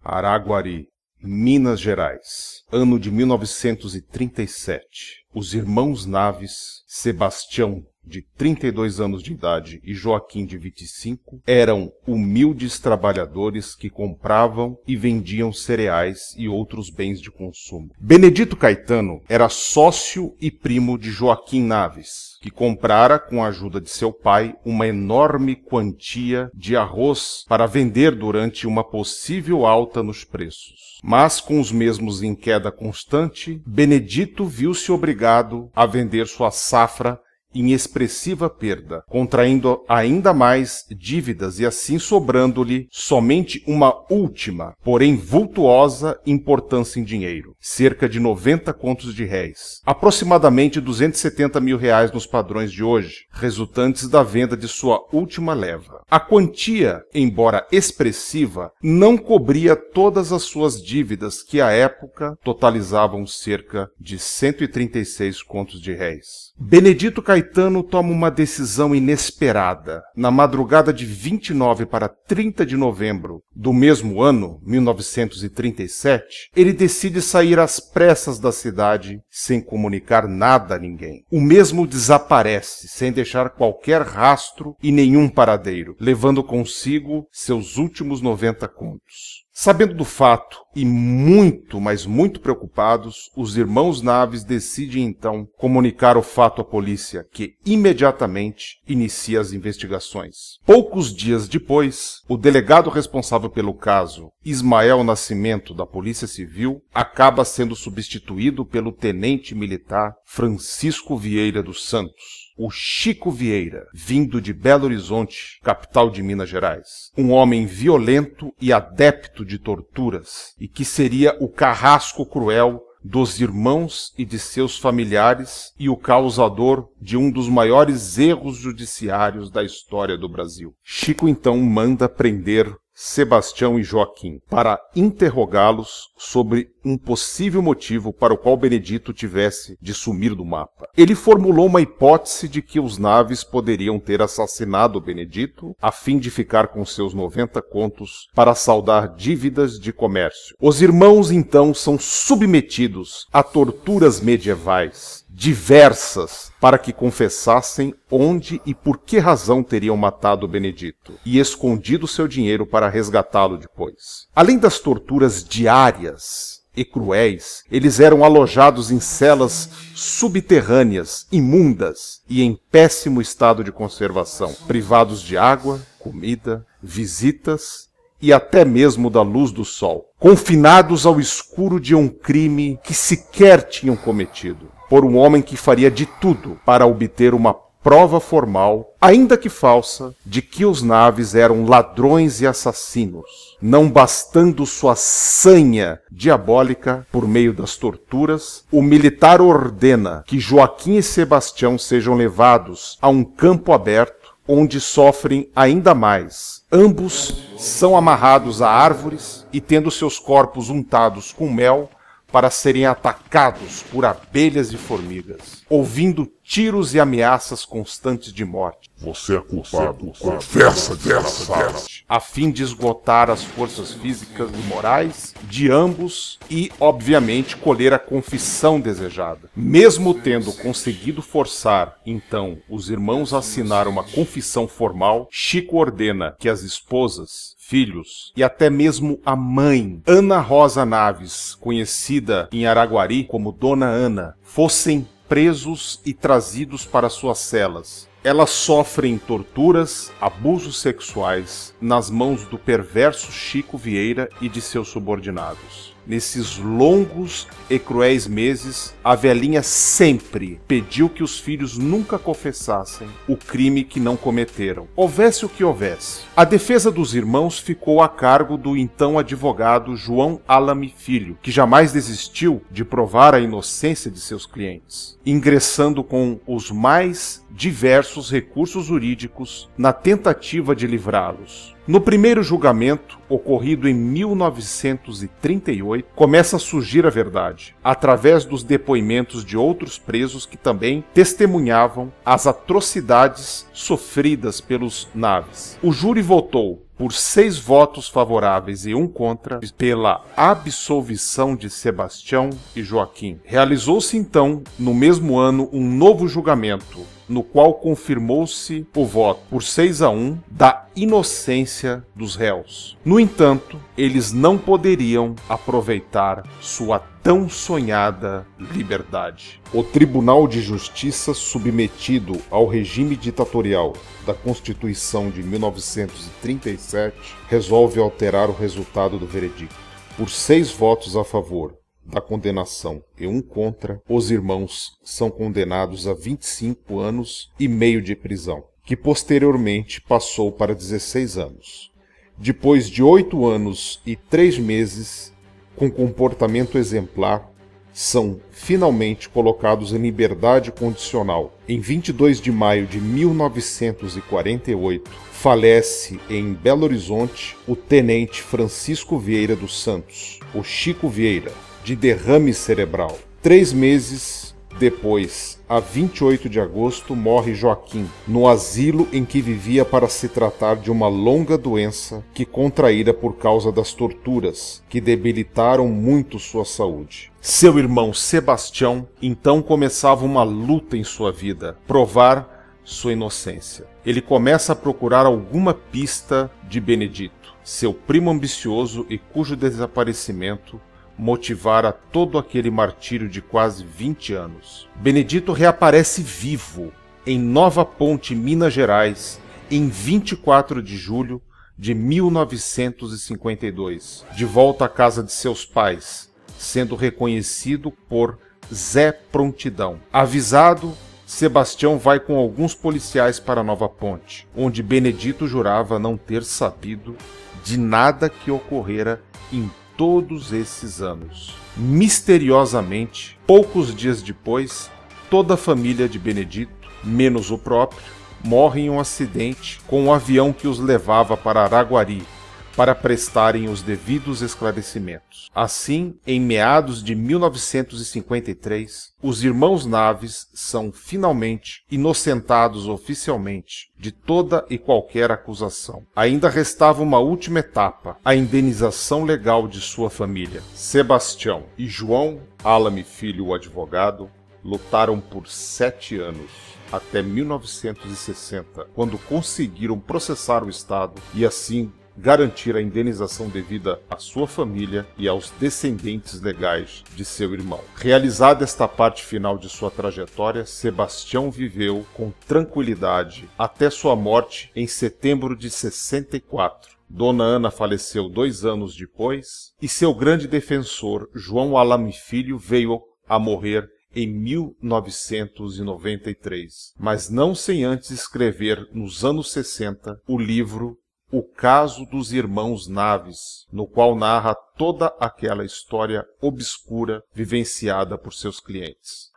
Araguari, Minas Gerais, ano de 1937. Os irmãos Naves, Sebastião, de 32 anos de idade, e Joaquim, de 25, eram humildes trabalhadores que compravam e vendiam cereais e outros bens de consumo. Benedito Caetano era sócio e primo de Joaquim Naves, que comprara, com a ajuda de seu pai, uma enorme quantia de arroz para vender durante uma possível alta nos preços. Mas, com os mesmos em queda constante, Benedito viu-se obrigado a vender sua safra em expressiva perda, contraindo ainda mais dívidas e assim sobrando-lhe somente uma última, porém vultuosa, importância em dinheiro, cerca de 90 contos de réis, aproximadamente 270 mil reais nos padrões de hoje, resultantes da venda de sua última leva. A quantia, embora expressiva, não cobria todas as suas dívidas, que à época totalizavam cerca de 136 contos de réis. Benedito Caetano toma uma decisão inesperada. Na madrugada de 29 para 30 de novembro do mesmo ano, 1937, ele decide sair às pressas da cidade sem comunicar nada a ninguém. O mesmo desaparece, sem deixar qualquer rastro e nenhum paradeiro, levando consigo seus últimos 90 contos. Sabendo do fato e muito, mas muito preocupados, os irmãos Naves decidem então comunicar o fato à polícia, que imediatamente inicia as investigações. Poucos dias depois, o delegado responsável pelo caso, Ismael Nascimento, da Polícia Civil, acaba sendo substituído pelo tenente militar Francisco Vieira dos Santos, o Chico Vieira, vindo de Belo Horizonte, capital de Minas Gerais. Um homem violento e adepto de torturas, e que seria o carrasco cruel dos irmãos e de seus familiares e o causador de um dos maiores erros judiciários da história do Brasil. Chico então manda prender Sebastião e Joaquim para interrogá-los sobre um possível motivo para o qual Benedito tivesse de sumir do mapa. Ele formulou uma hipótese de que os Naves poderiam ter assassinado Benedito a fim de ficar com seus 90 contos para saldar dívidas de comércio. Os irmãos então são submetidos a torturas medievais diversas para que confessassem onde e por que razão teriam matado Benedito e escondido seu dinheiro para resgatá-lo depois. Além das torturas diárias e cruéis, eles eram alojados em celas subterrâneas, imundas e em péssimo estado de conservação, privados de água, comida, visitas e até mesmo da luz do sol, confinados ao escuro de um crime que sequer tinham cometido, por um homem que faria de tudo para obter uma prova formal, ainda que falsa, de que os Naves eram ladrões e assassinos, não bastando sua sanha diabólica por meio das torturas. O militar ordena que Joaquim e Sebastião sejam levados a um campo aberto, onde sofrem ainda mais. Ambos são amarrados a árvores e tendo seus corpos untados com mel para serem atacados por abelhas e formigas, ouvindo tiros e ameaças constantes de morte. Você é culpado, confessa, desgraçado. A fim de esgotar as forças físicas e morais de ambos e, obviamente, colher a confissão desejada. Mesmo tendo conseguido forçar, então, os irmãos a assinar uma confissão formal, Chico ordena que as esposas, filhos e até mesmo a mãe, Ana Rosa Naves, conhecida em Araguari como Dona Ana, fossem presos e trazidos para suas celas. Elas sofrem torturas, abusos sexuais nas mãos do perverso Chico Vieira e de seus subordinados. Nesses longos e cruéis meses, a velhinha sempre pediu que os filhos nunca confessassem o crime que não cometeram, houvesse o que houvesse. A defesa dos irmãos ficou a cargo do então advogado João Alame Filho, que jamais desistiu de provar a inocência de seus clientes, ingressando com os mais diversos recursos jurídicos na tentativa de livrá-los. No primeiro julgamento, ocorrido em 1938, começa a surgir a verdade, através dos depoimentos de outros presos que também testemunhavam as atrocidades sofridas pelos Naves. O júri votou por 6 votos favoráveis e 1 contra, pela absolvição de Sebastião e Joaquim. Realizou-se então, no mesmo ano, um novo julgamento, no qual confirmou-se o voto por 6-1 da inocência dos réus. No entanto, eles não poderiam aproveitar sua tão sonhada liberdade. O Tribunal de Justiça, submetido ao regime ditatorial da Constituição de 1937, resolve alterar o resultado do veredicto. Por 6 votos a favor da condenação e 1 contra, os irmãos são condenados a 25 anos e meio de prisão, que posteriormente passou para 16 anos. Depois de 8 anos e 3 meses, com comportamento exemplar, são finalmente colocados em liberdade condicional. Em 22 de maio de 1948, falece em Belo Horizonte o tenente Francisco Vieira dos Santos, o Chico Vieira, de derrame cerebral. 3 meses depois, a 28 de agosto, morre Joaquim, no asilo em que vivia para se tratar de uma longa doença que contraíra por causa das torturas, que debilitaram muito sua saúde. Seu irmão Sebastião, então, começava uma luta em sua vida, provar sua inocência. Ele começa a procurar alguma pista de Benedito, seu primo ambicioso e cujo desaparecimento motivara todo aquele martírio de quase 20 anos. Benedito reaparece vivo em Nova Ponte, Minas Gerais, em 24 de julho de 1952, de volta à casa de seus pais, sendo reconhecido por Zé Prontidão. Avisado, Sebastião vai com alguns policiais para Nova Ponte, onde Benedito jurava não ter sabido de nada que ocorrera em todos esses anos. Misteriosamente, poucos dias depois, toda a família de Benedito, menos o próprio, morre em um acidente com um avião que os levava para Araguari, para prestarem os devidos esclarecimentos. Assim, em meados de 1953, os irmãos Naves são finalmente inocentados oficialmente de toda e qualquer acusação. Ainda restava uma última etapa, a indenização legal de sua família. Sebastião e João Alame Filho, o advogado, lutaram por 7 anos, até 1960, quando conseguiram processar o Estado e assim garantir a indenização devida à sua família e aos descendentes legais de seu irmão. Realizada esta parte final de sua trajetória, Sebastião viveu com tranquilidade até sua morte em setembro de 64. Dona Ana faleceu 2 anos depois e seu grande defensor, João Alame Filho, veio a morrer em 1993, mas não sem antes escrever, nos anos 60, o livro O Caso dos Irmãos Naves, no qual narra toda aquela história obscura vivenciada por seus clientes.